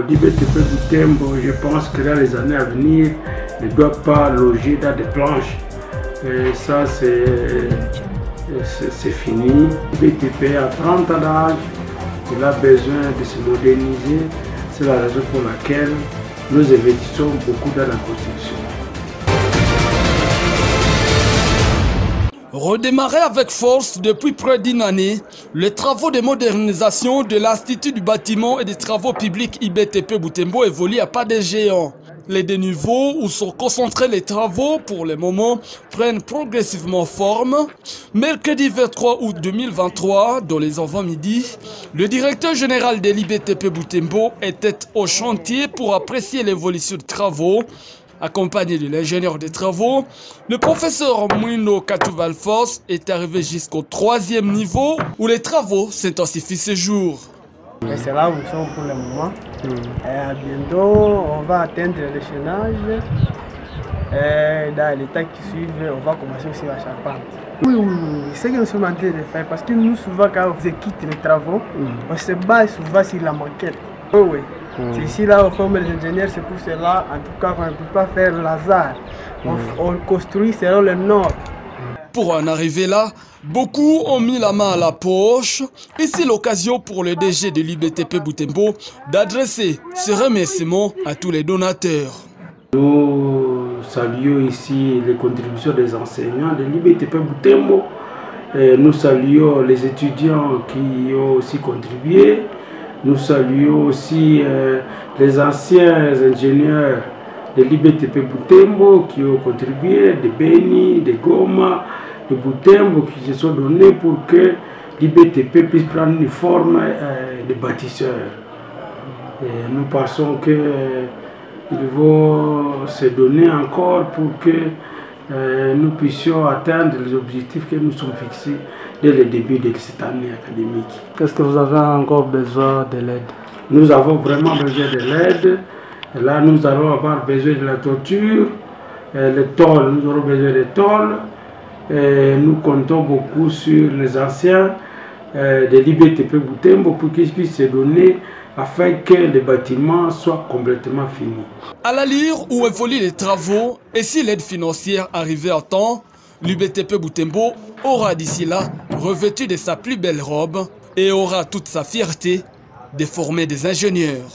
l'IBTP Boutembo, je pense que dans les années à venir, ne doit pas loger dans des planches. Et ça, c'est fini. L'IBTP a 30 ans d'âge, il a besoin de se moderniser. C'est la raison pour laquelle nous investissons beaucoup dans la construction. Redémarrer avec force depuis près d'une année, les travaux de modernisation de l'Institut du bâtiment et des travaux publics IBTP Boutembo évoluent à pas de géant. Les deux niveaux où sont concentrés les travaux pour le moment prennent progressivement forme. Mercredi 23 août 2023, dans les avant-midi, le directeur général de l'IBTP Boutembo était au chantier pour apprécier l'évolution des travaux. Accompagné de l'ingénieur des travaux, le professeur Mouino Katouvalfos est arrivé jusqu'au 3e niveau où les travaux s'intensifient ce jour. C'est là où nous sommes pour le moment. Et bientôt, on va atteindre le chaînage. Et dans les temps qui suivent, on va commencer aussi la charpente. Oui, c'est ce que nous sommes en train de faire. Parce que nous, souvent, quand on quitte les travaux, on se base souvent sur la maquette. Oui. C'est ici là on forme les ingénieurs, c'est pour cela en tout cas qu'on ne peut pas faire le hasard. On construit selon le nord. Pour en arriver là, beaucoup ont mis la main à la poche. Ici l'occasion pour le DG de l'IBTP Boutembo d'adresser ses remerciements à tous les donateurs. Nous saluons ici les contributions des enseignants de l'IBTP Boutembo. Nous saluons les étudiants qui ont aussi contribué. Nous saluons aussi les anciens ingénieurs de l'IBTP Boutembo qui ont contribué, de Beni, de Goma, de Boutembo qui se sont donnés pour que l'IBTP puisse prendre une forme de bâtisseur. Et nous pensons qu'il faut se donner encore pour que nous puissions atteindre les objectifs que nous sommes fixés dès le début de cette année académique. Est-ce que vous avez encore besoin de l'aide? Nous avons vraiment besoin de l'aide. Là, nous allons avoir besoin de la toiture, les tôles, nous aurons besoin de tôles. Nous comptons beaucoup sur les anciens de l'IBTP Boutembo pour qu'ils puissent se donner afin que les bâtiments soient complètement finis. À l'allure où évoluent les travaux et si l'aide financière arrivait à temps, l'IBTP Boutembo aura d'ici là revêtu de sa plus belle robe et aura toute sa fierté de former des ingénieurs.